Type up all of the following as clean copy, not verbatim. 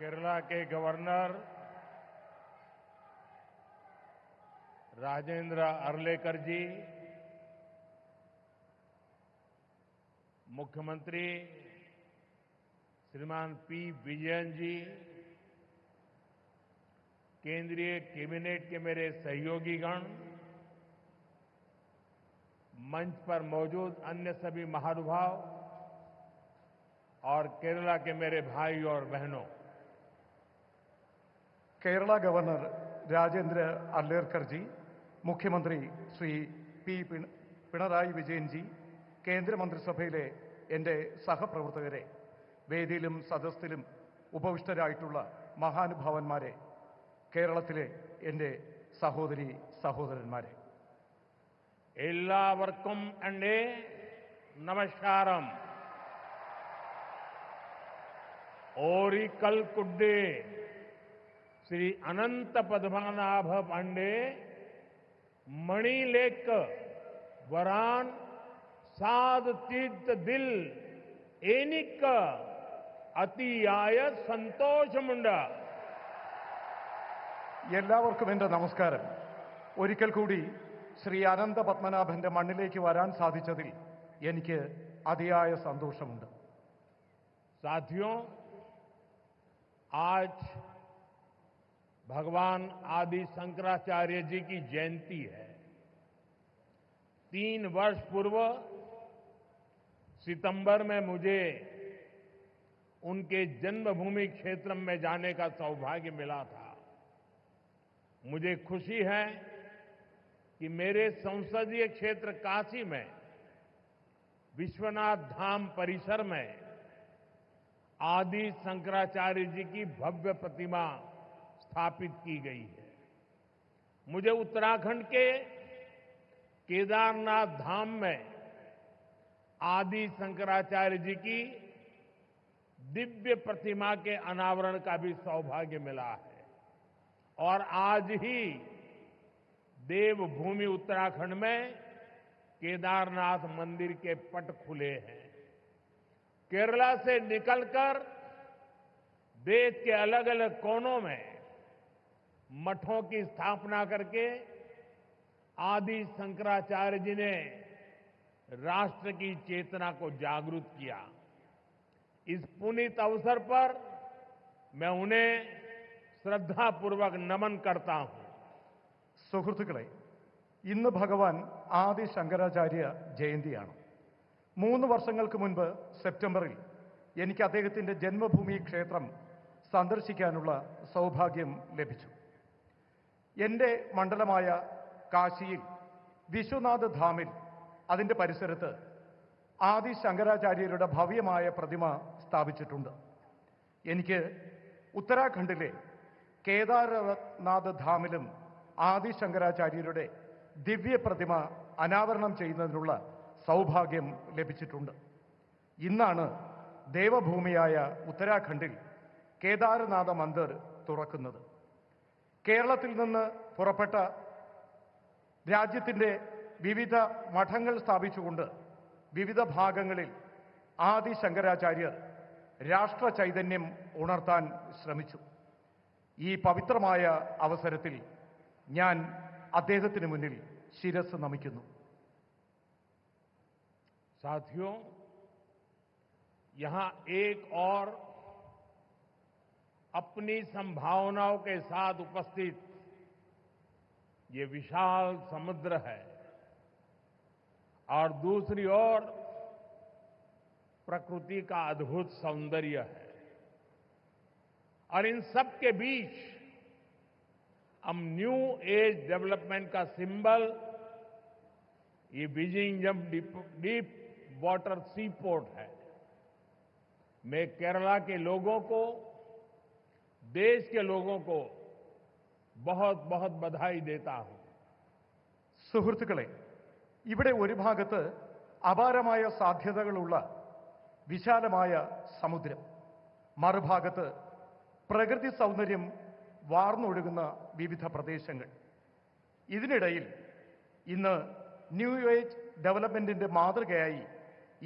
केरला के गवर्नर राजेंद्र अर्लेकर जी, मुख्यमंत्री श्रीमान पी विजयन जी, केंद्रीय कैबिनेट के मेरे सहयोगीगण, मंच पर मौजूद अन्य सभी महानुभाव और केरला के मेरे भाई और बहनों, केरला गवर्नर राजेंद्र अर्लेकर जी, मुख्यमंत्री श्री पी पिണറായി വിജയൻ ജി, കേന്ദ്രമന്ത്രിസഭയിലെ എൻ്റെ സഹപ്രവർത്തകരെ, വേദിയിലും സദസ്സിലും ഉപവിഷ്ടരായിട്ടുള്ള മഹാനുഭാവന്മാരെ, കേരളത്തിലെ എൻ്റെ സഹോദരി സഹോദരന്മാരെ, എല്ലാവർക്കും എൻ്റെ നമസ്കാരം. ओरिकल कुड्डे श्री अनंत पद्मनाभ पांडे मणिलेक वरान साध तीर्थ दिल एनिक अतियाय സന്തോഷമുണ്ട്. എല്ലാവർക്കും എൻ്റെ നമസ്കാരം. ഒരിക്കൽ കൂടി ശ്രീ അനന്ത പത്മനാഭന്റെ മണ്ണിലേക്ക് വരാൻ സാധിച്ചതിൽ എനിക്ക് അതിയായ സന്തോഷമുണ്ട്. साथियों, आज भगवान आदि शंकराचार्य जी की जयंती है. 3 वर्ष पूर्व सितंबर में मुझे उनके जन्मभूमि क्षेत्र में जाने का सौभाग्य मिला था. मुझे खुशी है कि मेरे संसदीय क्षेत्र काशी में विश्वनाथ धाम परिसर में आदि शंकराचार्य जी की भव्य प्रतिमा स्थापित की गई है. मुझे उत्तराखंड के केदारनाथ धाम में आदि शंकराचार्य जी की दिव्य प्रतिमा के अनावरण का भी सौभाग्य मिला है. और आज ही देवभूमि उत्तराखंड में केदारनाथ मंदिर के पट खुले हैं. केरला से निकलकर देश के अलग अलग कोनों में मठों की स्थापना करके आदि शंकराचार्य जी ने राष्ट्र की चेतना को जागृत किया. इस पुनीत अवसर पर मैं उन्हें श्रद्धापूर्वक नमन करता हूं. സുഹൃത്തുക്കളെ, ഇന്ന് ഭഗവാൻ ആദി ശങ്കരാചാര്യ ജയന്തിയാണ്. 3 വർഷങ്ങൾക്ക് മുൻപ് സെപ്റ്റംബറിൽ എനിക്ക് അദ്ദേഹത്തിൻ്റെ ജന്മഭൂമി ക്ഷേത്രം സന്ദർശിക്കാനുള്ള സൗഭാഗ്യം ലഭിച്ചു. എൻ്റെ മണ്ഡലമായ കാശിയിൽ വിശ്വനാഥ് ധാമിൽ അതിൻ്റെ പരിസരത്ത് ആദി ശങ്കരാചാര്യരുടെ ഭവ്യമായ പ്രതിമ സ്ഥാപിച്ചിട്ടുണ്ട്. എനിക്ക് ഉത്തരാഖണ്ഡിലെ കേദാരനാഥ് ധാമിലും ആദി ശങ്കരാചാര്യരുടെ ദിവ്യ പ്രതിമ അനാവരണം ചെയ്യുന്നതിനുള്ള സൗഭാഗ്യം ലഭിച്ചിട്ടുണ്ട്. ഇന്നാണ് ദേവഭൂമിയായ ഉത്തരാഖണ്ഡിൽ കേദാരനാഥ മന്ദിർ തുറക്കുന്നത്. കേരളത്തിൽ നിന്ന് പുറപ്പെട്ട രാജ്യത്തിൻ്റെ വിവിധ മഠങ്ങൾ സ്ഥാപിച്ചുകൊണ്ട് വിവിധ ഭാഗങ്ങളിൽ ആദി ശങ്കരാചാര്യർ രാഷ്ട്ര ചൈതന്യം ഉണർത്താൻ ശ്രമിച്ചു. ഈ പവിത്രമായ അവസരത്തിൽ ഞാൻ അദ്ദേഹത്തിന് മുന്നിൽ ശിരസ് നമിക്കുന്നു. साथियों, यहां एक और अपनी संभावनाओं के साथ उपस्थित ये विशाल समुद्र है और दूसरी ओर प्रकृति का अद्भुत सौंदर्य है. और इन सब के बीच हम न्यू एज डेवलपमेंट का सिंबल ये विजिंगम डीप वाटर सी पोर्ट है. मैं केरला के लोगों को, देश के लोगों को बहुत बहुत बधाई देता हूं. സുഹൃത്തുക്കളെ, ഇവിടെ ഒരു ഭാഗത്ത് അപാരമായ സാധ്യതകളുള്ള വിശാലമായ സമുദ്രം, മറുഭാഗത്ത് പ്രകൃതി സൗന്ദര്യം വാർന്നൊഴുകുന്ന വിവിധ പ്രദേശങ്ങൾ. ഇതിനിടയിൽ ഇന്ന് ന്യൂ ഏജ് ഡെവലപ്മെന്റിന്റെ മാതൃകയായി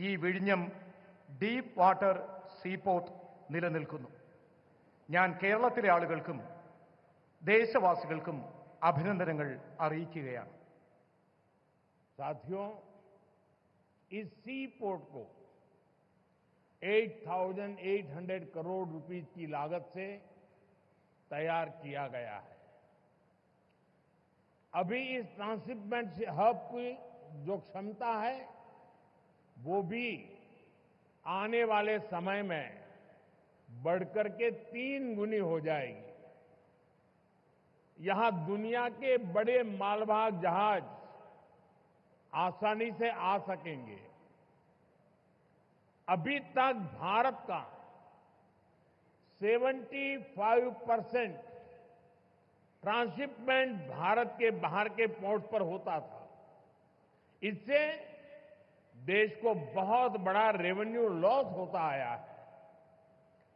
ഈ വിഴിഞ്ഞം ഡീപ്പ് വാട്ടർ സീപോർട്ട് നിലനിൽക്കുന്നു. ഞാൻ കേരളത്തിലെ ആളുകൾക്കും ദേശവാസികൾക്കും അഭിനന്ദനങ്ങൾ അറിയിക്കുകയാണ്. साथियों, इस सी पोर्ट को 8,800 करोड़ रुपीस की लागत से तैयार किया गया है. अभी इस ट्रांसशिपमेंट हब की जो क्षमता है वो भी आने वाले समय में बढ़कर के 3 गुनी हो जाएगी. यहां दुनिया के बड़े मालवाहक जहाज आसानी से आ सकेंगे. अभी तक भारत का 75% ट्रांसशिपमेंट भारत के बाहर के पोर्ट पर होता था. इससे देश को बहुत बड़ा रेवेन्यू लॉस होता आया है.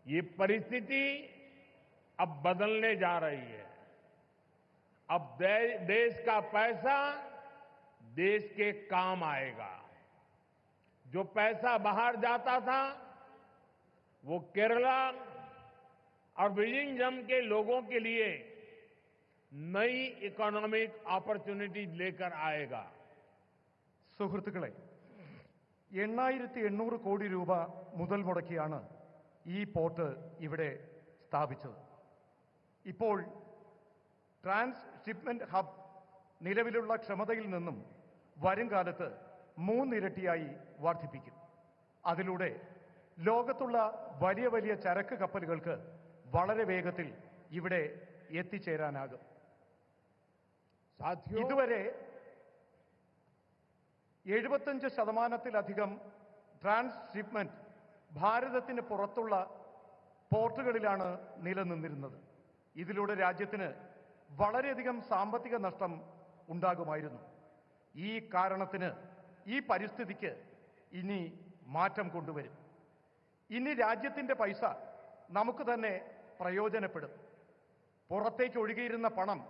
ये परिस्थिति अब बदलने जा रही है. अब देश का पैसा देश के काम आएगा. जो पैसा बाहर जाता था वो केरला और विलिंगडम के लोगों के लिए नई इकोनॉमिक अपॉर्चुनिटीज लेकर आएगा. സുഹൃത്തുക്കളെ, 8,800 കോടി രൂപ മുതൽ മുടക്കിയാണ് ഈ പോർട്ട് ഇവിടെ സ്ഥാപിച്ചത്. ഇപ്പോൾ ട്രാൻസ്ഷിപ്മെന്റ് ഹബ് നിലവിലുള്ള ക്ഷമതയിൽ നിന്നും വരും കാലത്ത് 3 ഇരട്ടിയായി വർദ്ധിപ്പിക്കും. അതിലൂടെ ലോകത്തുള്ള വലിയ വലിയ ചരക്ക് കപ്പലുകൾക്ക് വളരെ വേഗത്തിൽ ഇവിടെ എത്തിച്ചേരാനാകും. ഇതുവരെ 75%-ലധികം ട്രാൻസ്ഷിപ്മെന്റ് ഭാരതത്തിന് പുറത്തുള്ള പോർട്ടുകളിലാണ് നിലനിന്നിരുന്നത്. ഇതിലൂടെ രാജ്യത്തിന് വളരെയധികം സാമ്പത്തിക നഷ്ടം ഉണ്ടാകുമായിരുന്നു. ഈ കാരണത്തിന്, ഈ പരിസ്ഥിതിക്ക് ഇനി മാറ്റം കൊണ്ടുവരും. ഇനി രാജ്യത്തിന്റെ പൈസ നമുക്ക് തന്നെ പ്രയോജനപ്പെടും. പുറത്തേക്ക് ഒഴുകിയിരുന്ന പണം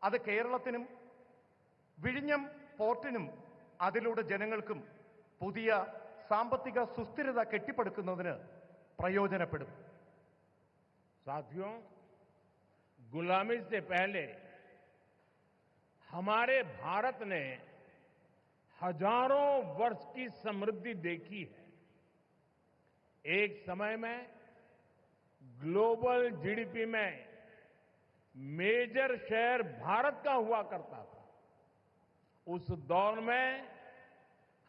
അത് കേരളത്തിനും വിഴിഞ്ഞം പോർട്ടിനും അതിലൂടെ ജനങ്ങൾക്കും പുതിയ സാമ്പത്തിക സുസ്ഥിരത കെട്ടിപ്പടുക്കുന്നതിന് പ്രയോജനപ്പെടും. साथियों, गुलामी से पहले हमारे भारत ने हजारों वर्ष की समृद्धि देखी है. एक समय में ग्लोबल जीडीपी में मेजर शेयर भारत का हुआ करता था. उस दौर में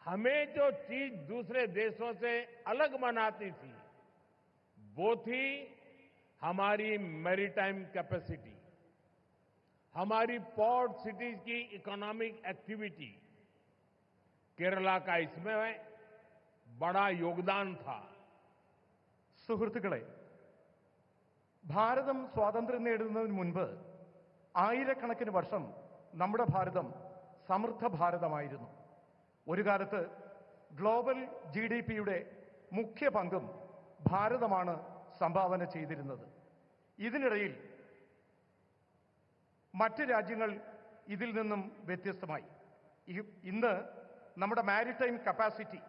हमें जो चीज दूसरे देशों से अलग बनाती थी वो थी हमारी मैरीटाइम कैपेसिटी, हमारी पोर्ट सिटीज की इकोनॉमिक एक्टिविटी. केरला का इसमें बड़ा योगदान था. സുഹൃത്തുക്കളെ, ഭാരതം സ്വാതന്ത്ര്യം നേടുന്നതിന് മുൻപ് ആയിരക്കണക്കിന് വർഷം നമ്മുടെ ഭാരതം സമൃദ്ധ ഭാരതമായിരുന്നു. ഒരു കാലത്ത് ഗ്ലോബൽ GDPയുടെ മുഖ്യ പങ്കും ഭാരതമാണ് സംഭാവന ചെയ്തിരുന്നത്. ഇതിനിടയിൽ മറ്റ് രാജ്യങ്ങൾ ഇതിൽ നിന്നും വ്യത്യസ്തമായി. ഇന്ന് നമ്മുടെ മാരിടൈം കപ്പാസിറ്റി,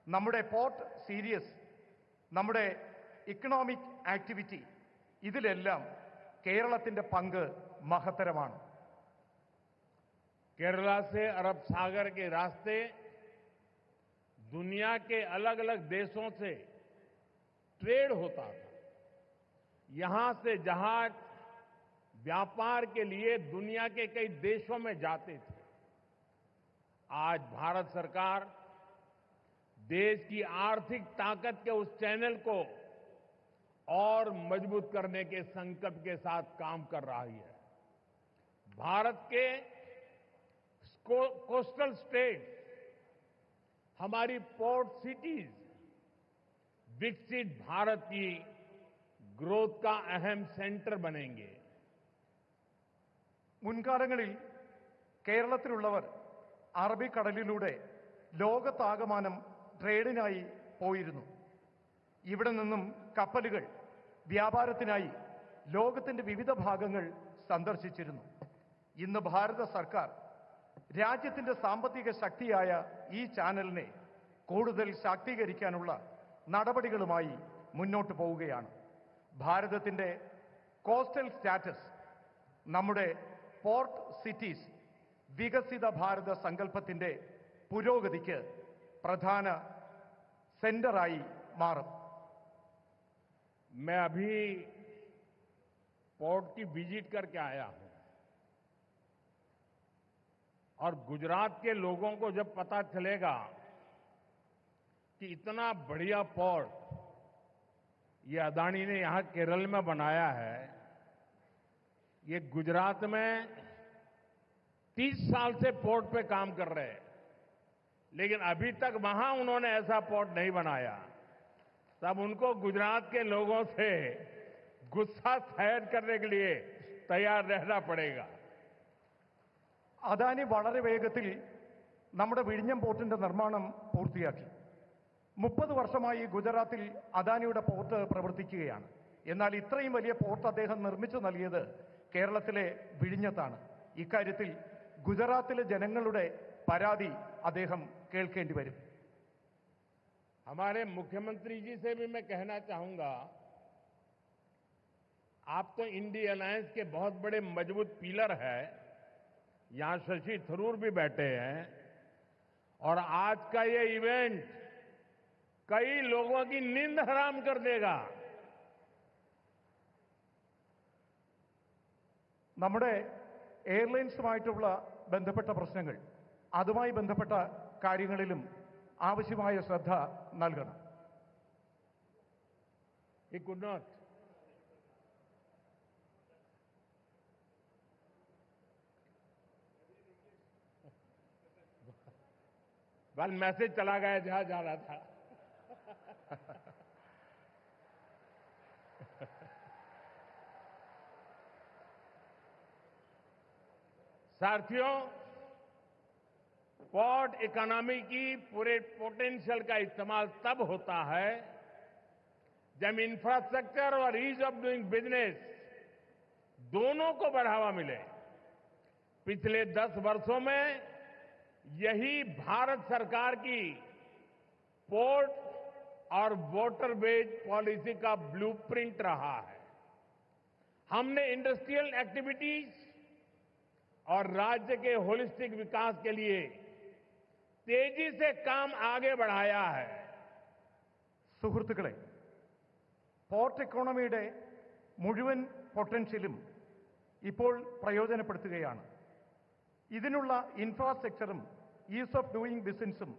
നമ്മുടെ പോർട്ട് സീരീസ്, നമ്മുടെ ഇക്കണോമിക് ആക്ടിവിറ്റി, ഇതിലെല്ലാം കേരളത്തിന്റെ പങ്ക് മഹത്തരമാണ്. केरला से अरब सागर के रास्ते दुनिया के अलग अलग देशों से ट्रेड होता था. यहां से जहाज व्यापार के लिए दुनिया के कई देशों में जाते थे. आज भारत सरकार देश की आर्थिक ताकत के उस चैनल को और मजबूत करने के संकल्प के साथ काम कर रही है. भारत के कोस्टल स्टेट, हमारी पोर्ट सिटीज विकसित भारत की ग्रोथ का अहम सेंटर बनेंगे. മുൻകാലങ്ങളിൽ കേരളത്തിലുള്ളവർ അറബിക്കടലിലൂടെ ലോകത്താകമാനം ട്രേഡിനായി പോയിരുന്നു. ഇവിടെ നിന്നും കപ്പലുകൾ വ്യാപാരത്തിനായി ലോകത്തിന്റെ വിവിധ ഭാഗങ്ങൾ സന്ദർശിച്ചിരുന്നു. ഇന്ന് ഭാരത സർക്കാർ രാജ്യത്തിന്റെ സാമ്പത്തിക ശക്തിയായ ഈ ചാനലിനെ കൂടുതൽ ശാക്തീകരിക്കാനുള്ള നടപടികളുമായി മുന്നോട്ട് പോവുകയാണ്. ഭാരതത്തിൻ്റെ കോസ്റ്റൽ സ്റ്റാറ്റസ് നമ്മുടെ പോർട്ട് സിറ്റീസ് വികസിത ഭാരത സങ്കല്പത്തിൻ്റെ പുരോഗതിക്ക് പ്രധാന സെന്ററായി മാറും. मैं अभी पोर्ट की विजिट करके आया हूं और गुजरात के लोगों को जब पता चलेगा कि इतना बढ़िया पोर्ट ये अदानी ने यहां केरल में बनाया है, ये गुजरात में 30 साल से पोर्ट पे काम कर रहे हैं, लेकिन अभी तक वहां उन्होंने ऐसा पोर्ट नहीं बनाया, तब उनको गुजरात के लोगों से गुस्सा सहन करने के लिए तैयार रहना पड़ेगा. അദാനി വളരെ വേഗത്തിൽ നമ്മുടെ വിഴിഞ്ഞം പോർട്ടിന്റെ നിർമ്മാണം പൂർത്തിയാക്കി. 30 വർഷമായി ഗുജറാത്തിൽ അദാനിയുടെ പോർട്ട് പ്രവർത്തിക്കുകയാണ്. എന്നാൽ ഇത്രയും വലിയ പോർട്ട് അദ്ദേഹം നിർമ്മിച്ചു നൽകിയത് കേരളത്തിലെ വിഴിഞ്ഞത്താണ്. ഇക്കാര്യത്തിൽ ഗുജറാത്തിലെ ജനങ്ങളുടെ പരാതി അദ്ദേഹം കേൾക്കേണ്ടി വരും. हमारे मुख्यमंत्री जी से भी मैं कहना चाहूंगा, आप तो इंडी अलायंस के बहुत बड़े मजबूत पिलर हैं, यहां शशि थरूर भी बैठे हैं, और आज का ये इवेंट कई लोगों की नींद हराम कर देगा. നമ്മുടെ എയർലൈൻസുമായിട്ടുള്ള ബന്ധപ്പെട്ട പ്രശ്നങ്ങൾ, അതുമായി ബന്ധപ്പെട്ട കാര്യങ്ങളിലും ആവശ്യമായ ശ്രദ്ധ നൽകണം. He could not. बल मैसेज चला गया जहां जा रहा था. साथियों, पोर्ट इकोनॉमी की पूरे पोटेंशियल का इस्तेमाल तब होता है जब इंफ्रास्ट्रक्चर और ईज ऑफ डूइंग बिजनेस दोनों को बढ़ावा मिले. पिछले 10 वर्षों में यही भारत सरकार की पोर्ट और वाटरवेज पॉलिसी का ब्लूप्रिंट रहा है. हमने इंडस्ट्रियल एक्टिविटीज और राज्य के होलिस्टिक विकास के लिए तेजी से काम आगे बढ़ाया है. സുഹൃത്തുക്കളെ, പോർട്ട് എക്കോണമിയുടെ മുഴുവൻ പൊട്ടൻഷ്യലും ഇപ്പോൾ പ്രയോജനപ്പെടുത്തുകയാണ്. ഇതിനുള്ള ഇൻഫ്രാസ്ട്രക്ചറും ഈസ് ഓഫ് ഡൂയിങ് ബിസിനസ്സും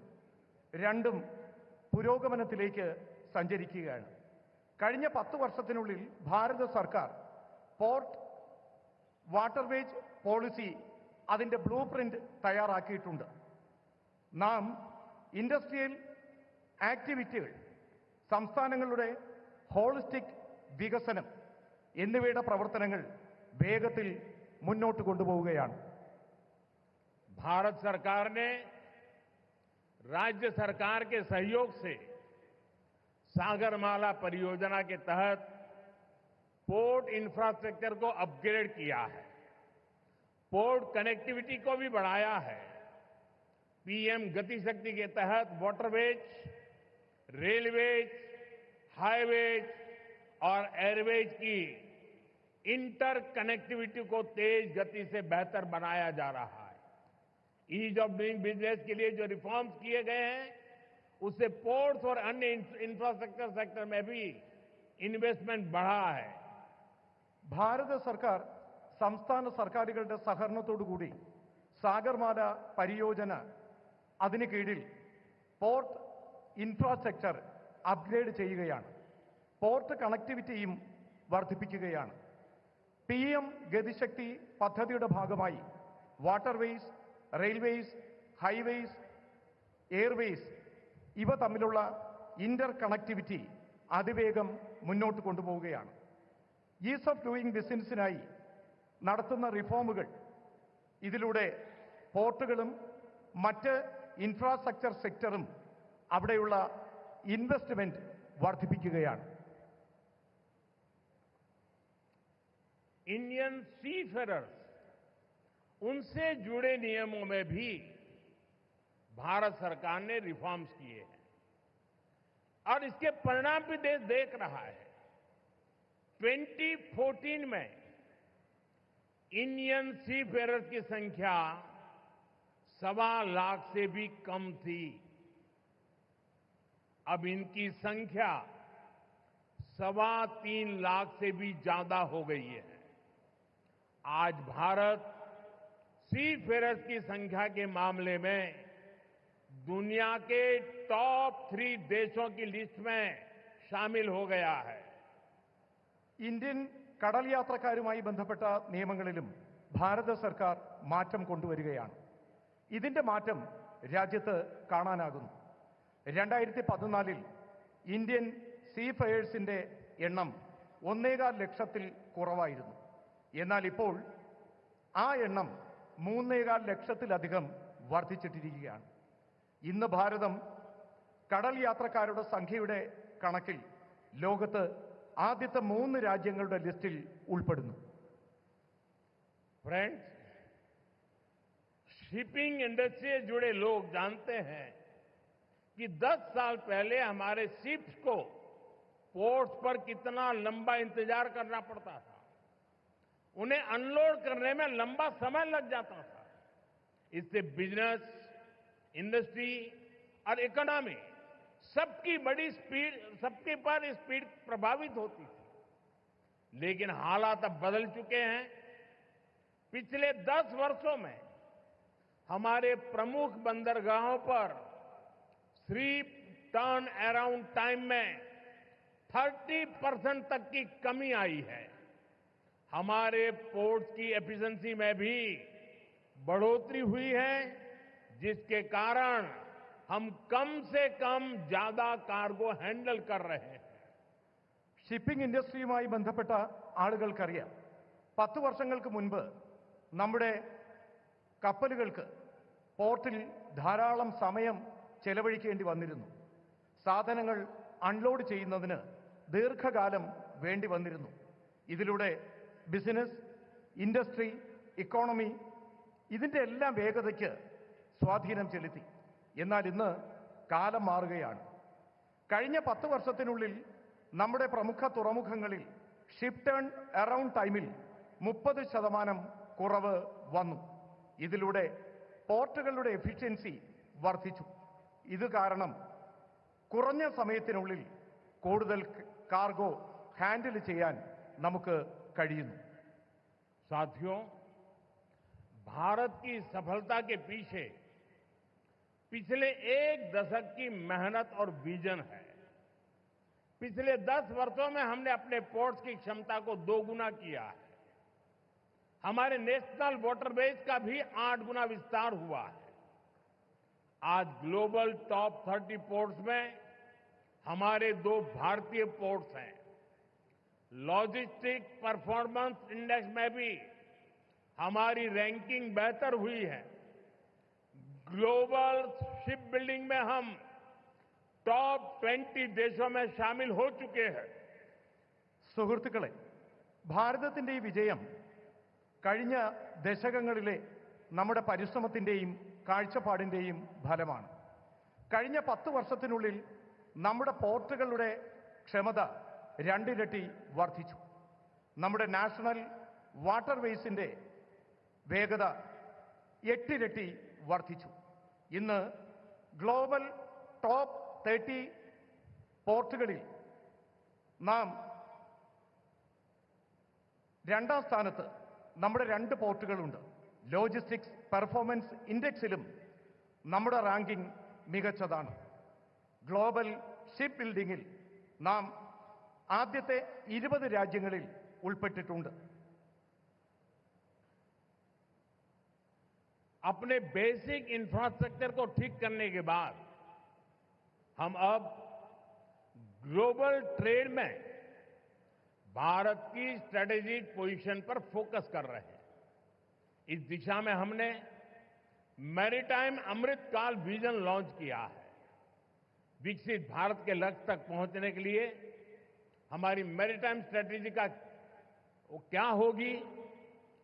രണ്ടും പുരോഗമനത്തിലേക്ക് സഞ്ചരിക്കുകയാണ്. കഴിഞ്ഞ 10 വർഷത്തിനുള്ളിൽ ഭാരത സർക്കാർ പോർട്ട് വാട്ടർവേജ് പോളിസി അതിൻ്റെ ബ്ലൂ പ്രിന്റ് തയ്യാറാക്കിയിട്ടുണ്ട്. നാം ഇൻഡസ്ട്രിയൽ ആക്ടിവിറ്റികൾ, സംസ്ഥാനങ്ങളുടെ ഹോളിസ്റ്റിക് വികസനം എന്നിവയുടെ പ്രവർത്തനങ്ങൾ വേഗത്തിൽ മുന്നോട്ട് കൊണ്ടുപോവുകയാണ്. भारत सरकार ने राज्य सरकार के सहयोग से सागरमाला परियोजना के तहत पोर्ट इंफ्रास्ट्रक्चर को अपग्रेड किया है, पोर्ट कनेक्टिविटी को भी बढ़ाया है. पीएम गति शक्ति के तहत वाटरवेज, रेलवेज, हाईवेज और एयरवेज की इंटर कनेक्टिविटी को तेज गति से बेहतर बनाया जा रहा है. ईज ऑफ डूइंग बिजनेस के लिए जो रिफॉर्म्स किए गए हैं, उससे पोर्ट्स और अन्य इंफ्रास्ट्रक्चर सेक्टर में भी इन्वेस्टमेंट बढ़ा है. ഭാരത സർക്കാർ സംസ്ഥാന സർക്കാരുകളുടെ സഹകരണത്തോടുകൂടി സാഗർമാല പരിയോജന അതിന് കീഴിൽ പോർട്ട് ഇൻഫ്രാസ്ട്രക്ചർ അപ്ഗ്രേഡ് ചെയ്യുകയാണ്. പോർട്ട് കണക്ടിവിറ്റിയും വർദ്ധിപ്പിക്കുകയാണ്. PM ഗതിശക്തി പദ്ധതിയുടെ ഭാഗമായി വാട്ടർവേസ്, റെയിൽവേസ്, ഹൈവേസ്, എയർവേസ് ഇവ തമ്മിലുള്ള ഇന്റർ കണക്ടിവിറ്റി അതിവേഗം മുന്നോട്ട് കൊണ്ടുപോവുകയാണ്. ഈസ് ഓഫ് ഡൂയിങ് ബിസിനസ്സിനായി നടത്തുന്ന റിഫോമുകൾ ഇതിലൂടെ പോർട്ടുകളും മറ്റ് ഇൻഫ്രാസ്ട്രക്ചർ സെക്ടറും അവിടെയുള്ള ഇൻവെസ്റ്റ്മെന്റ് വർദ്ധിപ്പിക്കുകയാണ്. इंडियन सीफेरर्स, उनसे जुड़े नियमों में भी भारत सरकार ने रिफॉर्म्स किए हैं और इसके परिणाम भी देश देख रहा है. 2014 में इंडियन सी फेयरर्स की संख्या 1.25 लाख से भी कम थी। अब इनकी संख्या 3.25 लाख से भी ज्यादा हो गई है। आज भारत सी फेयरर्स की संख्या के मामले में दुनिया के टॉप 3 देशों की लिस्ट में शामिल हो गया है। ഇന്ത്യൻ കടൽ യാത്രക്കാരുമായി ബന്ധപ്പെട്ട നിയമങ്ങളിലും ഭാരത സർക്കാർ മാറ്റം കൊണ്ടുവരികയാണ്. ഇതിന്റെ മാറ്റം രാജ്യത്ത് കാണാനാകുന്നു. 2014 ഇന്ത്യൻ സീ ഫെയേഴ്സിന്റെ എണ്ണം 1.25 ലക്ഷത്തിൽ കുറവായിരുന്നു. എന്നാൽ ഇപ്പോൾ ആ എണ്ണം 3.25 ലക്ഷത്തിലധികം വർദ്ധിച്ചിട്ടിരിക്കുകയാണ്. ഇന്ന് ഭാരതം കടൽ യാത്രക്കാരുടെ സംഖ്യയുടെ കണക്കിൽ ലോകത്ത് ആദ്യത്തെ 3 രാജ്യങ്ങളുടെ ലിസ്റ്റിൽ ഉൾപ്പെടുന്നു. फ्रेंड्स, शिपिंग इंडस्ट्री से जुड़े लोग जानते हैं कि 10 साल पहले हमारे शिप्स को पोर्ट्स पर कितना लंबा इंतजार करना पड़ता था। उन्हें अनलोड करने में लंबा समय लग जाता था। इससे बिजनेस, इंडस्ट्री और इकोनॉमी सबकी पर स्पीड प्रभावित होती थी। लेकिन हालात अब बदल चुके हैं। पिछले 10 वर्षों में हमारे प्रमुख बंदरगाहों पर शिप टर्न अराउंड टाइम में 30% तक की कमी आई है। हमारे पोर्ट्स की एफिशिएंसी में भी बढ़ोतरी हुई है, जिसके कारण हम कम से कम ज्यादा कार्गो हैंडल कर रहे हैं. ഷിപ്പിംഗ് ഇൻഡസ്ട്രിയുമായി ബന്ധപ്പെട്ട ആളുകൾക്കറിയാം, 10 വർഷങ്ങൾക്ക് മുൻപ് നമ്മുടെ കപ്പലുകൾക്ക് പോർട്ടിൽ ധാരാളം സമയം ചെലവഴിക്കേണ്ടി വന്നിരുന്നു. സാധനങ്ങൾ അൺലോഡ് ചെയ്യുന്നതിന് ദീർഘകാലം വേണ്ടി വന്നിരുന്നു. ഇതിലൂടെ ബിസിനസ്, ഇൻഡസ്ട്രി, ഇക്കോണമി ഇതിന്റെ എല്ലാം വേഗതയ്ക്ക് സ്വാധീനം ചെലുത്തി. എന്നാൽ ഇന്ന് കാലം മാറുകയാണ്. കഴിഞ്ഞ 10 വർഷത്തിനുള്ളിൽ നമ്മുടെ പ്രമുഖ തുറമുഖങ്ങളിൽ ഷിപ്പ് ടേൺ അറൗണ്ട് ടൈമിൽ 30% കുറവ് വന്നു. ഇതിലൂടെ പോർട്ടുകളുടെ എഫിഷ്യൻസി വർദ്ധിച്ചു. ഇത് കാരണം കുറഞ്ഞ സമയത്തിനുള്ളിൽ കൂടുതൽ കാർഗോ ഹാൻഡിൽ ചെയ്യാൻ നമുക്ക് കഴിയുന്നു. साथियों, भारत की सफलता के पीछे पिछले 1 दशक की मेहनत और विजन है. पिछले 10 वर्षों में हमने अपने पोर्ट्स की क्षमता को 2 गुना किया है. हमारे नेशनल वाटरवेज का भी 8 गुना विस्तार हुआ है. आज ग्लोबल टॉप 30 पोर्ट्स में हमारे 2 भारतीय पोर्ट्स हैं. लॉजिस्टिक परफॉर्मेंस इंडेक्स में भी हमारी रैंकिंग बेहतर हुई है. ग्लोबल शिप बिल्डिंग में हम टॉप 20 देशों में शामिल हो चुके हैं. സുഹൃത്തുക്കളെ, ഭാരതത്തിന്റെ ഈ വിജയം കഴിഞ്ഞ ദശകങ്ങളിലെ നമ്മുടെ പരിശ്രമത്തിന്റെയും കാഴ്ചപ്പാടിന്റെയും ഫലമാണ്. കഴിഞ്ഞ 10 വർഷത്തിനുള്ളിൽ നമ്മുടെ പോർട്ടുകളുടെ ക്ഷമത 2 ഇരട്ടി വർദ്ധിച്ചു. നമ്മുടെ നാഷണൽ വാട്ടർവേസിന്റെ വേഗത 8 ഇരട്ടി വർദ്ധിച്ചു. ഇന്ന് ഗ്ലോബൽ ടോപ്പ് 30 പോർട്ടുകളിൽ നാം 2ാം സ്ഥാനത്ത് നമ്മുടെ 2 പോർട്ടുകളുണ്ട്. ലോജിസ്റ്റിക്സ് പെർഫോമൻസ് ഇൻഡെക്സിലും നമ്മുടെ റാങ്കിംഗ് മികച്ചതാണ്. ഗ്ലോബൽ ഷിപ്പ് ബിൽഡിംഗിൽ നാം ആദ്യത്തെ 20 രാജ്യങ്ങളിൽ ഉൾപ്പെട്ടിട്ടുണ്ട്. अपने बेसिक इंफ्रास्ट्रक्चर को ठीक करने के बाद हम अब ग्लोबल ट्रेड में भारत की स्ट्रेटेजिक पोजीशन पर फोकस कर रहे हैं. इस दिशा में हमने मैरीटाइम अमृतकाल विजन लॉन्च किया है. विकसित भारत के लक्ष्य तक पहुंचने के लिए हमारी मैरीटाइम स्ट्रेटेजी का क्या होगी,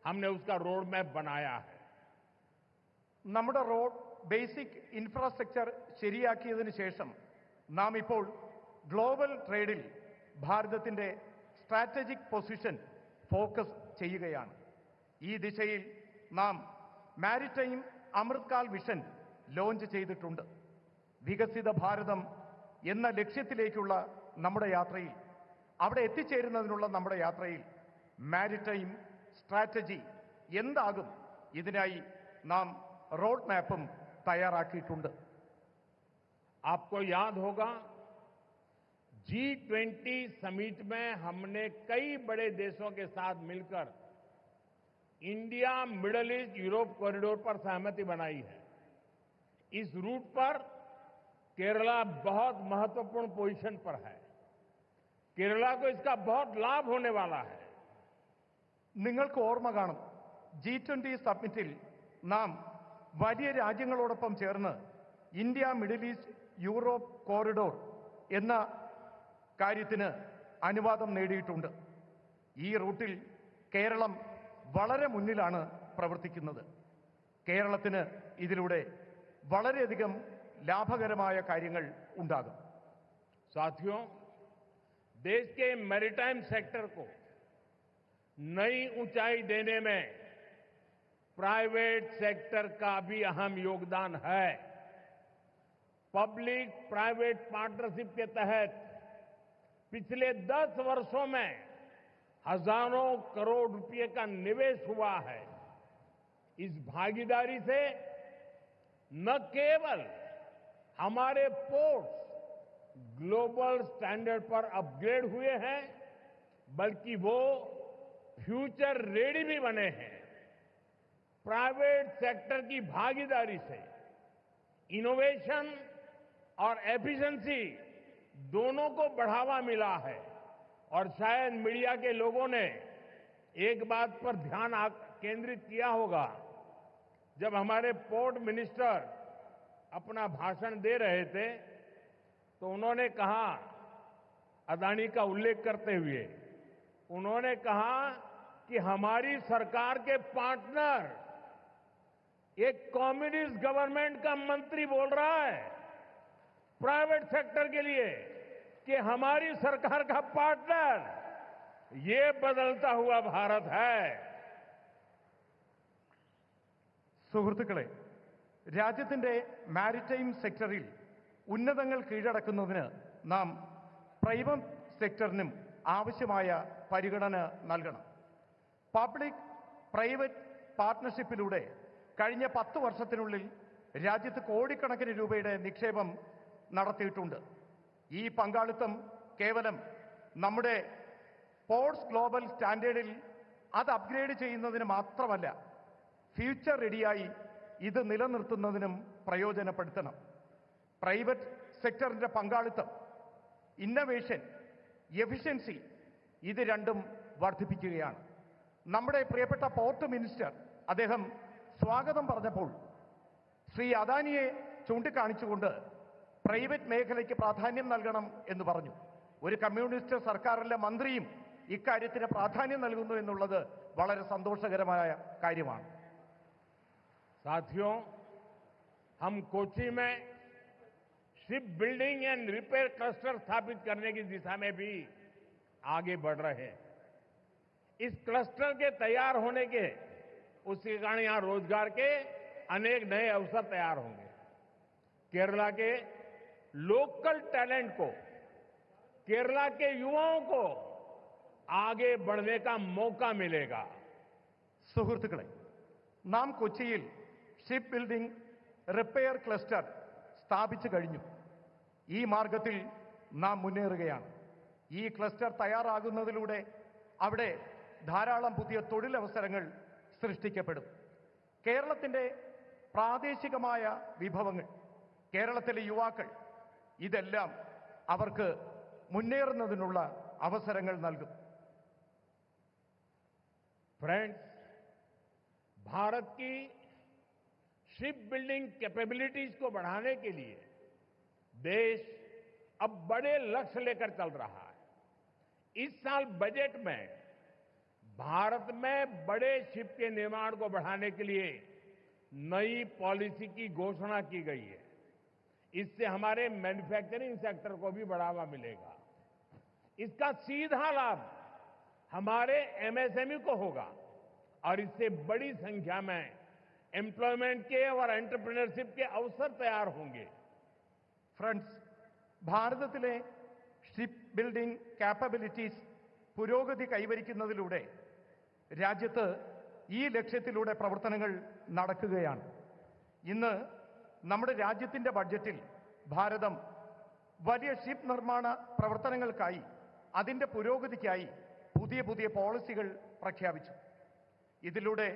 हमने उसका रोड मैप बनाया है. നമ്മുടെ റോഡ് ബേസിക് ഇൻഫ്രാസ്ട്രക്ചർ ശരിയാക്കിയതിനു ശേഷം നാം ഇപ്പോൾ ഗ്ലോബൽ ട്രേഡിൽ ഭാരതത്തിന്റെ സ്ട്രാറ്റജിക് പൊസിഷൻ ഫോക്കസ് ചെയ്യുകയാണ്. ഈ ദിശയിൽ നാം മാരിടൈം അമൃത്കാൽ വിഷൻ ലോഞ്ച് ചെയ്തിട്ടുണ്ട്. വികസിത ഭാരതം എന്ന ലക്ഷ്യത്തിലേക്കുള്ള നമ്മുടെ യാത്രയിൽ, അവിടെ എത്തിച്ചേരുന്നതിനുള്ള നമ്മുടെ യാത്രയിൽ മാരിടൈം സ്ട്രാറ്റജി എന്താകും, ഇതിനായി നാം റോഡ് മാപ്പും തയ്യാറാക്കിയിട്ടുണ്ട്. आपको याद होगा G20 समिट में हमने कई बड़े देशों के साथ मिलकर India middle east Europe corridor पर सहमति बनाई है. इस रूट पर केरला बहुत महत्वपूर्ण पोजीशन पर है. केरला को इसका बहुत लाभ होने वाला है. നിങ്ങൾക്ക് ഓർമ്മ കാണും, G20 സമ്മിറ്റിൽ നാം വലിയ രാജ്യങ്ങളോടൊപ്പം ചേർന്ന് India middle east Europe corridor എന്ന കാര്യത്തിന് അനുവാദം നേടിയിട്ടുണ്ട്. ഈ റൂട്ടിൽ കേരളം വളരെ മുന്നിലാണ് പ്രവർത്തിക്കുന്നത്. കേരളത്തിന് ഇതിലൂടെ വളരെയധികം ലാഭകരമായ കാര്യങ്ങൾ ഉണ്ടാകും. साथियों, देश के मैरीटाइम सेक्टर को नई ऊंचाई देने में प्राइवेट सेक्टर का भी अहम योगदान है. पब्लिक प्राइवेट पार्टनरशिप के तहत पिछले 10 वर्षों में हजारों करोड़ रुपए का निवेश हुआ है. इस भागीदारी से न केवल हमारे पोर्ट्स ग्लोबल स्टैंडर्ड पर अपग्रेड हुए हैं, बल्कि वो फ्यूचर रेडी भी बने हैं. प्राइवेट सेक्टर की भागीदारी से इनोवेशन और एफिशिएंसी दोनों को बढ़ावा मिला है. और शायद मीडिया के लोगों ने एक बात पर ध्यान केंद्रित किया होगा. जब हमारे पोर्ट मिनिस्टर अपना भाषण दे रहे थे तो उन्होंने कहा, अदानी का उल्लेख करते हुए उन्होंने कहा कि हमारी सरकार के पार्टनर एक कम्युनिस्ट गवर्नमेंट का मंत्री बोल रहा है प्राइवेट सेक्टर के लिए कि हमारी सरकार का पार्टनर ये बदलता हुआ भारत है. സുഹൃത്തുക്കളെ, രാജ്യത്തിന്റെ മാരിടൈം സെക്ടറിൽ ഉന്നതങ്ങൾ കീഴടക്കുന്നതിന് നാം പ്രൈവറ്റ് സെക്ടറിനും ആവശ്യമായ പരിഗണന നൽകണം. പബ്ലിക് പ്രൈവറ്റ് പാർട്ട്ണർഷിപ്പിലൂടെ കഴിഞ്ഞ 10 വർഷത്തിനുള്ളിൽ രാജ്യത്ത് കോടിക്കണക്കിന് രൂപയുടെ നിക്ഷേപം നടത്തിയിട്ടുണ്ട്. ഈ പങ്കാളിത്തം കേവലം നമ്മുടെ പോർട്സ് ഗ്ലോബൽ സ്റ്റാൻഡേർഡിൽ അത് അപ്ഗ്രേഡ് ചെയ്യുന്നതിന് മാത്രമല്ല, ഫ്യൂച്ചർ റെഡിയായി ഇത് നിലനിർത്തുന്നതിനും പ്രയോജനപ്പെടുത്തണം. പ്രൈവറ്റ് സെക്ടറിന്റെ പങ്കാളിത്തം, ഇന്നവേഷൻ, എഫിഷ്യൻസി ഇത് രണ്ടും വർദ്ധിപ്പിക്കുകയാണ്. നമ്മുടെ പ്രിയപ്പെട്ട പോർട്ട് മിനിസ്റ്റർ അദ്ദേഹം സ്വാഗതം പറഞ്ഞപ്പോൾ ശ്രീ അദാനിയെ ചൂണ്ടിക്കാണിച്ചുകൊണ്ട് പ്രൈവറ്റ് മേഖലയ്ക്ക് പ്രാധാന്യം നൽകണം എന്ന് പറഞ്ഞു. ഒരു കമ്മ്യൂണിസ്റ്റ് സർക്കാരിലെ മന്ത്രിയും ഇക്കാര്യത്തിന് പ്രാധാന്യം നൽകുന്നു എന്നുള്ളത് വളരെ സന്തോഷകരമായ കാര്യമാണ്. साथियों, हम कोच्चि में ship building and repair cluster स्थापित करने की दिशा में भी आगे बढ़ रहे हैं. इस क्लस्टर के तैयार होने के उसके कारण यहां रोजगार के अनेक नए अवसर तैयार होंगे. केरला के लोकल टैलेंट को, केरला के युवाओं को आगे बढ़ने का मौका मिलेगा. സുഹൃത്തുക്കളെ, നാം കൊച്ചിയിൽ ഷിപ്പ് ബിൽഡിംഗ് റിപ്പയർ ക്ലസ്റ്റർ സ്ഥാപിച്ചു കഴിഞ്ഞു. ഈ മാർഗത്തിൽ നാം മുന്നേറുകയാണ്. ഈ ക്ലസ്റ്റർ തയ്യാറാകുന്നതിലൂടെ അവിടെ ധാരാളം പുതിയ തൊഴിലവസരങ്ങൾ സൃഷ്ടിക്കപ്പെടും. കേരളത്തിന്റെ പ്രാദേശികമായ വിഭവങ്ങൾ, കേരളത്തിലെ യുവാക്കൾ, ഇതെല്ലാം അവർക്ക് മുന്നേറുന്നതിനുള്ള അവസരങ്ങൾ നൽകും. फ्रेंड्स, भारत की शिप बिल्डिंग कैपेबिलिटीज को बढ़ाने के लिए देश अब बड़े लक्ष्य लेकर चल रहा है. इस साल बजट में भारत में बड़े शिप के निर्माण को बढ़ाने के लिए नई पॉलिसी की घोषणा की गई है. इससे हमारे मैन्युफैक्चरिंग सेक्टर को भी बढ़ावा मिलेगा. इसका सीधा लाभ हमारे एमएसएमई को होगा और इससे बड़ी संख्या में एम्प्लॉयमेंट के और एंटरप्रेन्योरशिप के अवसर तैयार होंगे। ഫ്രണ്ട്സ്, ഭാരതത്തിലെ ഷിപ്പ് ബിൽഡിംഗ് കാപ്പബിലിറ്റീസ് പുരോഗതി കൈവരിക്കുന്നതിലൂടെ രാജ്യത്ത് ഈ ലക്ഷ്യത്തിലൂടെ പ്രവർത്തനങ്ങൾ നടക്കുകയാണ്. ഇന്ന് നമ്മുടെ രാജ്യത്തിന്റെ ബഡ്ജറ്റിൽ ഭാരതം വലിയ ഷിപ്പ് നിർമ്മാണ പ്രവർത്തനങ്ങൾക്കായി അതിന്റെ പുരോഗതിക്കായി പുതിയ പുതിയ പോളിസികൾ പ്രഖ്യാപിച്ചു. ഇതിലൂടെ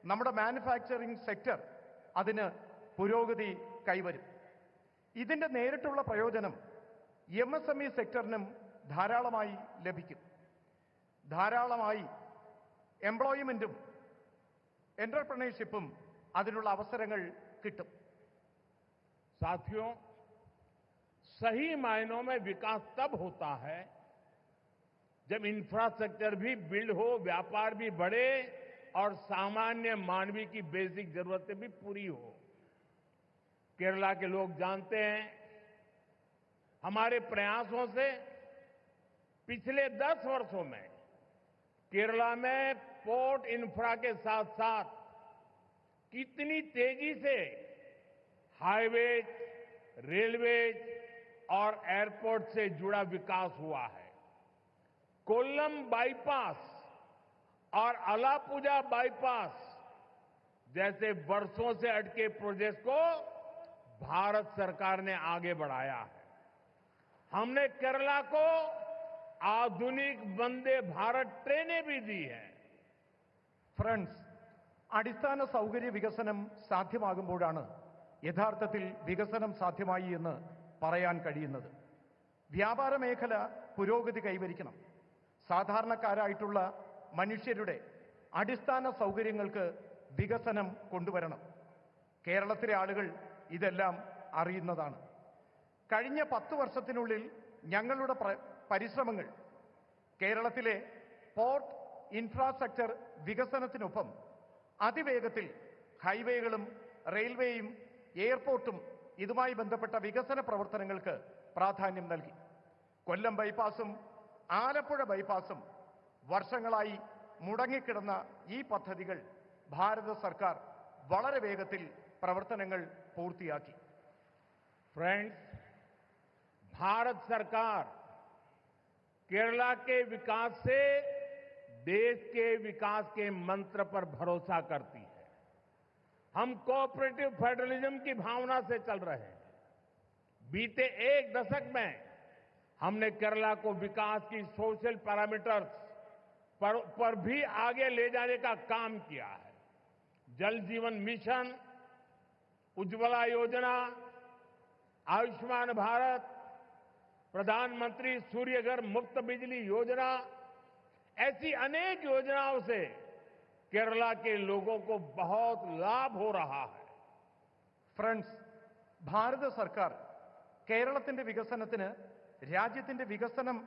നമ്മുടെ മാനുഫാക്ചറിംഗ് സെക്ടർ അതിന് പുരോഗതി കൈവരും. ഇതിന്റെ നേരിട്ടുള്ള പ്രയോജനം MSME സെക്ടറിനും ധാരാളമായി ലഭിക്കും. ധാരാളമായി എംപ്ലോയ്മെന്റും എന്റർപ്രണർഷിപ്പും അതിനുള്ള അവസരങ്ങൾ കിട്ടും. साथियों, सही मायनों में विकास तब होता है जब इंफ्रास्ट्रक्चर भी बिल्ड हो, व्यापार भी बढ़े और सामान्य मानवीय की बेसिक जरूरतें भी पूरी हो। केरला के लोग जानते हैं, हमारे प्रयासों से पिछले 10 वर्षों में केरला में पोर्ट इंफ्रा के साथ साथ कितनी तेजी से हाईवेज, रेलवेज और एयरपोर्ट से जुड़ा विकास हुआ है। कोल्लम बाईपास और अलापुजा बाईपास जैसे वर्षों से अटके प्रोजेक्ट को भारत सरकार ने आगे बढ़ाया है। हमने केरला को आधुनिक वंदे भारत ट्रेनें भी दी हैं। ഫ്രണ്ട്സ്, അടിസ്ഥാന സൗകര്യ വികസനം സാധ്യമാകുമ്പോഴാണ് യഥാർത്ഥത്തിൽ വികസനം സാധ്യമായി എന്ന് പറയാൻ കഴിയുന്നത്. വ്യാപാര മേഖല പുരോഗതി കൈവരിക്കണം. സാധാരണക്കാരായിട്ടുള്ള മനുഷ്യരുടെ അടിസ്ഥാന സൗകര്യങ്ങൾക്ക് വികസനം കൊണ്ടുവരണം. കേരളത്തിലെ ആളുകൾ ഇതെല്ലാം അറിയുന്നതാണ്. കഴിഞ്ഞ 10 വർഷത്തിനുള്ളിൽ ഞങ്ങളുടെ പരിശ്രമങ്ങൾ കേരളത്തിലെ പോർട്ട് ഇൻഫ്രാസ്ട്രക്ചർ വികസനത്തിനൊപ്പം അതിവേഗത്തിൽ ഹൈവേകളും റെയിൽവേയും എയർപോർട്ടും ഇതുമായി ബന്ധപ്പെട്ട വികസന പ്രവർത്തനങ്ങൾക്ക് പ്രാധാന്യം നൽകി. കൊല്ലം ബൈപ്പാസും ആലപ്പുഴ ബൈപ്പാസും വർഷങ്ങളായി മുടങ്ങിക്കിടന്ന ഈ പദ്ധതികൾ ഭാരത സർക്കാർ വളരെ വേഗത്തിൽ പ്രവർത്തനങ്ങൾ പൂർത്തിയാക്കി. फ्रेंड्स, भारत सरकार केरला के विकास से देश के विकास के मंत्र पर भरोसा करती है। हम कोऑपरेटिव फेडरलिज्म की भावना से चल रहे हैं। बीते 1 दशक में हमने केरला को विकास की सोशल पैरामीटर्स पर भी आगे ले जाने का काम किया है। जल जीवन मिशन, उज्ज्वला योजना, आयुष्मान भारत, प्रधानमंत्री सूर्यघर मुफ्त बिजली योजना, ऐसी अनेक योजनाओं से केरला के लोगों को बहुत लाभ हो रहा है. ഫ്രണ്ട്സ്, ഭാരത സർക്കാർ കേരളത്തിന്റെ വികസനത്തിന് രാജ്യത്തിന്റെ വികസനം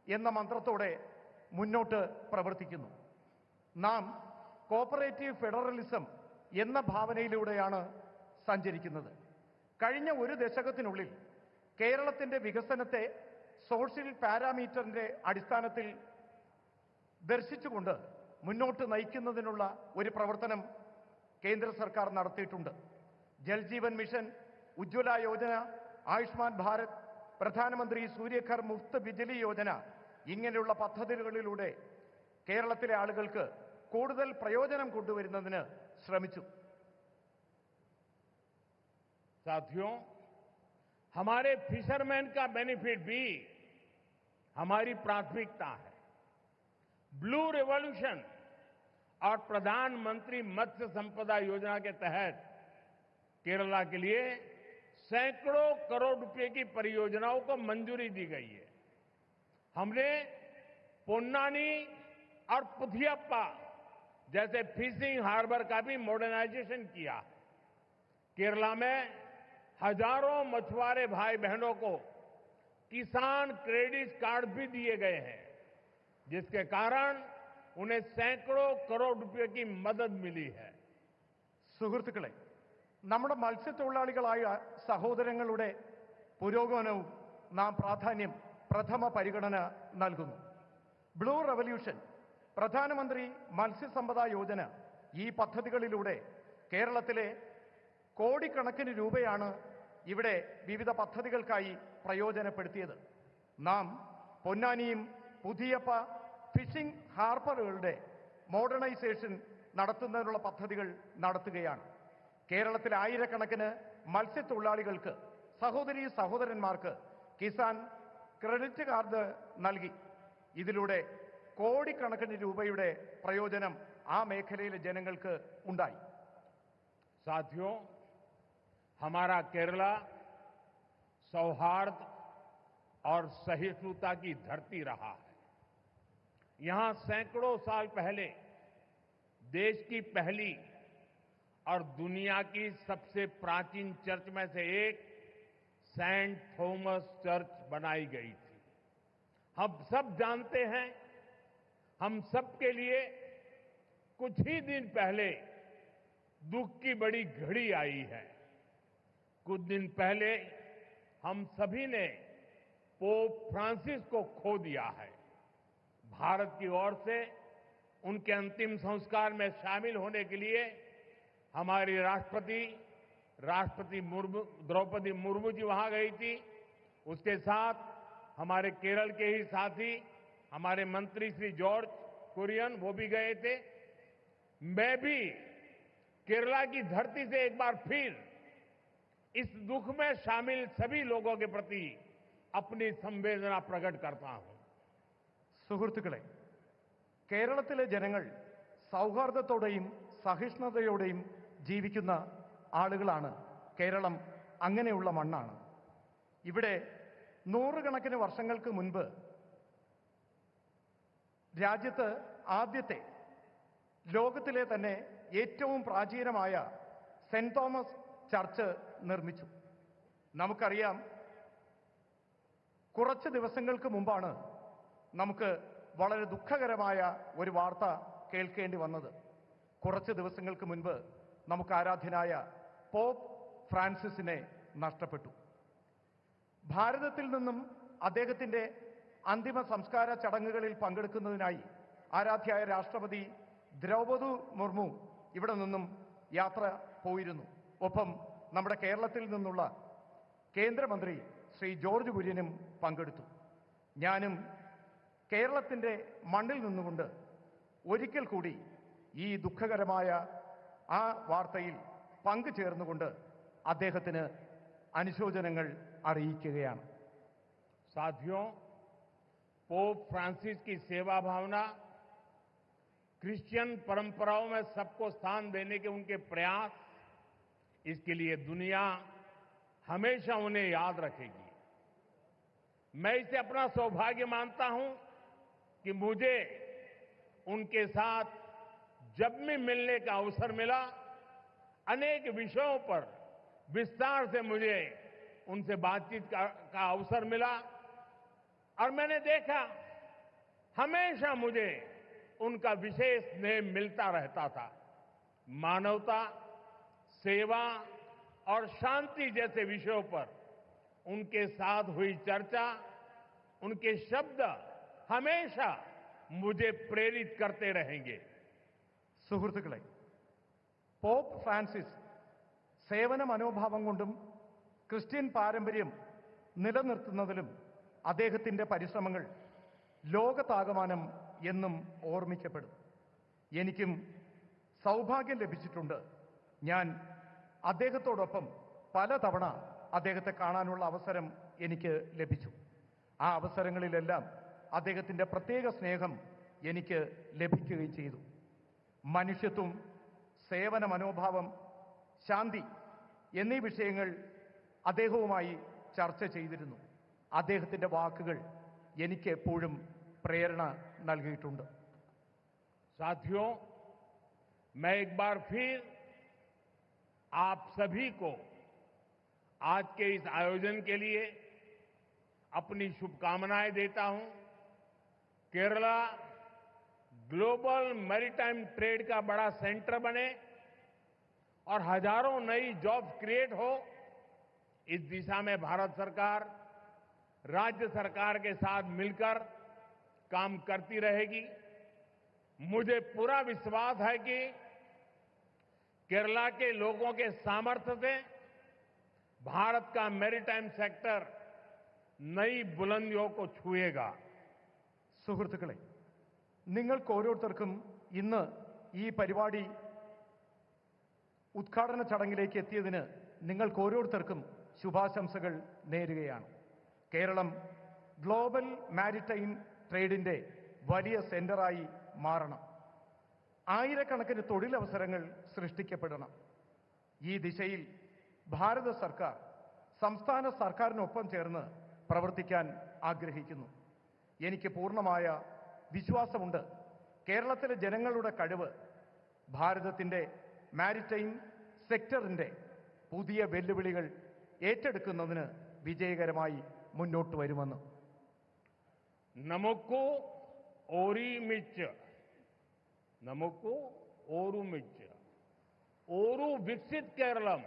എന്ന മന്ത്രത്തോടെ മുന്നോട്ട് പ്രവർത്തിക്കുന്നു. നാം കോപ്പറേറ്റീവ് ഫെഡറലിസം എന്ന ഭാവനയിലൂടെയാണ് സഞ്ചരിക്കുന്നത്. കഴിഞ്ഞ 1 ദശകത്തിനുള്ളിൽ കേരളത്തിന്റെ വികസനത്തെ സോഷ്യൽ പാരാമീറ്ററിന്റെ അടിസ്ഥാനത്തിൽ ദർശിച്ചുകൊണ്ട് മുന്നോട്ട് നയിക്കുന്നതിനുള്ള ഒരു പ്രവർത്തനം കേന്ദ്ര സർക്കാർ നടത്തിയിട്ടുണ്ട്. ജൽജീവൻ മിഷൻ, ഉജ്ജ്വല യോജന, ആയുഷ്മാൻ ഭാരത്, പ്രധാനമന്ത്രി സൂര്യഘർ മുഫ്ത് ബിജ്ലി യോജന ഇങ്ങനെയുള്ള പദ്ധതികളിലൂടെ കേരളത്തിലെ ആളുകൾക്ക് കൂടുതൽ പ്രയോജനം കൊണ്ടുവരുന്നതിന് ശ്രമിച്ചു. साथियों, हमारे फिशरमैन का बेनिफिट भी हमारी प्राथमिकता है. ब्लू रिवॉल्यूशन और प्रधानमंत्री मत्स्य संपदा योजना के तहत केरला के लिए सैकड़ों करोड़ रुपए की परियोजनाओं को मंजूरी दी गई है. हमने पोन्नानी और पुथियप्पा जैसे फिशिंग हार्बर का भी मॉडर्नाइजेशन किया है. केरला में हजारों मछुआरे भाई बहनों को किसान क्रेडिट कार्ड भी दिए गए हैं, जिसके कारण उन्हें सैकड़ों करोड़ रुपए की मदद मिली है. സുഹൃത്തുക്കളെ, നമ്മുടെ മത്സ്യത്തൊഴിലാളികളായ സഹോദരങ്ങളുടെ പുരോഗമനവും നാം പ്രഥമ പരിഗണന നൽകുന്നു. ബ്ലൂ റവല്യൂഷൻ, പ്രധാനമന്ത്രി മത്സ്യസമ്പദ യോജന, ഈ പദ്ധതികളിലൂടെ കേരളത്തിലെ കോടിക്കണക്കിന് രൂപയാണ് ഇവിടെ വിവിധ പദ്ധതികൾക്കായി പ്രയോജനപ്പെടുത്തിയത്. നാം പൊന്നാനിയും പുതിയപ്പ ഫിഷിംഗ് ഹാർബറുകളുടെ മോഡേണൈസേഷൻ നടത്തുന്നതിനുള്ള പദ്ധതികൾ നടത്തുകയാണ്. കേരളത്തിലെ ആയിരക്കണക്കിന് മത്സ്യത്തൊഴിലാളികൾക്ക്, സഹോദരീ സഹോദരന്മാർക്ക് കിസാൻ ക്രെഡിറ്റ് കാർഡ് നൽകി. ഇതിലൂടെ കോടിക്കണക്കിന് രൂപയുടെ പ്രയോജനം ആ മേഖലയിലെ ജനങ്ങൾക്ക് ഉണ്ടായി. साथियों, हमारा केरला सौहार्द और सहिष्णुता की धरती रहा है। यहां सैकड़ों साल पहले देश की पहली और दुनिया की सबसे प्राचीन चर्च में से एक सेंट थॉमस चर्च बनाई गई थी। हम सब जानते हैं, हम सब के लिए कुछ ही दिन पहले दुख की बड़ी घड़ी आई है। कुछ दिन पहले हम सभी ने पोप फ्रांसिस को खो दिया है। भारत की ओर से उनके अंतिम संस्कार में शामिल होने के लिए हमारी राष्ट्रपति द्रौपदी मुर्मू जी वहां गई थी। उसके साथ हमारे केरल के ही साथी हमारे मंत्री श्री जॉर्ज कुरियन वो भी गए थे। मैं भी केरला की धरती से एक बार फिर इस दुख में शामिल सभी लोगों के प्रति अपनी संवेदना प्रकट करता हूं। സുഹൃത്തുക്കളെ, കേരളത്തിലെ ജനങ്ങൾ സൗഹാർദ്ദത്തോടെയും സഹിഷ്ണുതയോടെയും ജീവിക്കുന്ന ആളുകളാണ്. കേരളം അങ്ങനെയുള്ള മണ്ണാണ്. ഇവിടെ നൂറുകണക്കിന് വർഷങ്ങൾക്ക് മുൻപ് രാജ്യത്ത് ആദ്യത്തെ, ലോകത്തിലെ തന്നെ ഏറ്റവും പ്രാചീനമായ സെന്റ് തോമസ് ചർച്ച് നിർമ്മിച്ചു. നമുക്കറിയാം, കുറച്ച് ദിവസങ്ങൾക്ക് മുമ്പാണ് നമുക്ക് വളരെ ദുഃഖകരമായ ഒരു വാർത്ത കേൾക്കേണ്ടി വന്നത്. കുറച്ച് ദിവസങ്ങൾക്ക് മുൻപ് നമുക്ക് ആരാധ്യനായ പോപ്പ് ഫ്രാൻസിസിനെ നഷ്ടപ്പെട്ടു. ഭാരതത്തിൽ നിന്നും അദ്ദേഹത്തിന്റെ അന്തിമ സംസ്കാര ചടങ്ങുകളിൽ പങ്കെടുക്കുന്നതിനായി ആരാധ്യായ രാഷ്ട്രപതി ദ്രൗപദി മുർമു ഇവിടെ നിന്നും യാത്ര പോയിരുന്നു. ഒപ്പം നമ്മുടെ കേരളത്തിൽ നിന്നുള്ള കേന്ദ്രമന്ത്രി ശ്രീ ജോർജ് കുര്യനും പങ്കെടുത്തു. ഞാനും കേരളത്തിന്റെ മണ്ണിൽ നിന്നുകൊണ്ട് ഒരിക്കൽ കൂടി ഈ ദുഃഖകരമായ ആ വാർത്തയിൽ പങ്കുചേർന്നുകൊണ്ട് അദ്ദേഹത്തിന് അനുശോചനങ്ങൾ അറിയിക്കുകയാണ്. साथियों, पोप फ्रांसिस की सेवा भावना, क्रिश्चियन परंपराओं में सबको स्थान देने के उनके प्रयास, इसके लिए दुनिया हमेशा उन्हें याद रखेगी। मैं इसे अपना सौभाग्य मानता हूं कि मुझे उनके साथ जब भी मिलने का अवसर मिला, अनेक विषयों पर विस्तार से मुझे उनसे बातचीत का अवसर मिला और मैंने देखा हमेशा मुझे उनका विशेष स्नेह मिलता रहता था। मानवता, सेवा और शांति जैसे विषयों पर उनके साथ हुई चर्चा, उनके शब्द हमेशा मुझे प्रेरित करते रहेंगे। സുഹൃത്തുക്കളെ, പോപ്പ് ഫ്രാൻസിസ് സേവന മനോഭാവം കൊണ്ടും ക്രിസ്ത്യൻ പാരമ്പര്യം നിലനിർത്തുന്നതിലും അദ്ദേഹത്തിന്റെ പരിശ്രമങ്ങൾ ലോകത്താകമാനം എന്നും ഓർമ്മിക്കപ്പെടും. എനിക്കും സൗഭാഗ്യം ലഭിച്ചിട്ടുണ്ട്. ഞാൻ അദ്ദേഹത്തോടൊപ്പം പലതവണ അദ്ദേഹത്തെ കാണാനുള്ള അവസരം എനിക്ക് ലഭിച്ചു. ആ അവസരങ്ങളിലെല്ലാം അദ്ദേഹത്തിന്റെ പ്രത്യേക സ്നേഹം എനിക്ക് ലഭിക്കുകയും ചെയ്തു. മനുഷ്യത്വം, സേവന മനോഭാവം, ശാന്തി എന്നീ വിഷയങ്ങൾ അദ്ദേഹവുമായി ചർച്ച ചെയ്തിരുന്നു. അദ്ദേഹത്തിന്റെ വാക്കുകൾ എനിക്ക് എപ്പോഴും പ്രേരണ നൽകിയിട്ടുണ്ട്. साथियों, मैं एक बार फिर आप सभी को आज के इस आयोजन के लिए अपनी शुभकामनाएं देता हूं। केरला ग्लोबल मैरीटाइम ट्रेड का बड़ा सेंटर बने और हजारों नई जॉब्स क्रिएट हो, इस दिशा में भारत सरकार राज्य सरकार के साथ मिलकर काम करती रहेगी। मुझे पूरा विश्वास है कि केरला के लोगों के सामर्थ्य से भारत का मैरीटाइम सेक्टर नई बुलंदियों को छुएगा। സുഹൃത്തുക്കളെ, നിങ്ങൾക്ക് ഓരോരുത്തർക്കും ഇന്ന് ഈ പരിപാടി ഉദ്ഘാടന ചടങ്ങിലേക്ക് എത്തിയതിന് നിങ്ങൾക്ക് ഓരോരുത്തർക്കും ശുഭാശംസകൾ നേരുകയാണ്. കേരളം ഗ്ലോബൽ മാരിടൈം ട്രേഡിന്റെ വലിയ സെന്ററായി മാറണം. ആയിരക്കണക്കിന് തൊഴിലവസരങ്ങൾ സൃഷ്ടിക്കപ്പെടണം. ഈ ദിശയിൽ ഭാരത സർക്കാർ സംസ്ഥാന സർക്കാരിനൊപ്പം ചേർന്ന് പ്രവർത്തിക്കാൻ ആഗ്രഹിക്കുന്നു. എനിക്ക് പൂർണ്ണമായ വിശ്വാസമുണ്ട്. കേരളത്തിലെ ജനങ്ങളുടെ കഴിവ് ഭാരതത്തിന്റെ മാരിടൈം സെക്ടറിന്റെ പുതിയ വെല്ലുവിളികൾ ഏറ്റെടുക്കുന്നതിന് വിജയകരമായി മുന്നോട്ട് വരുമെന്ന്. നമുക്ക് ഒരുമിച്ച് ഒരു വികസിത് കേരളം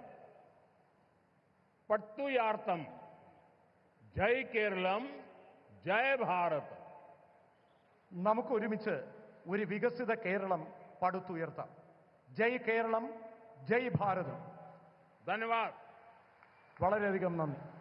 പടുത്തുയർത്താം. ജയ് കേരളം, ജയ് ഭാരത്. നമുക്കൊരുമിച്ച് ഒരു വികസിത കേരളം പടുത്തുയർത്താം. ജയ് കേരളം, ജയ് ഭാരത്. ധന്യവാദ്. വളരെയധികം നന്ദി.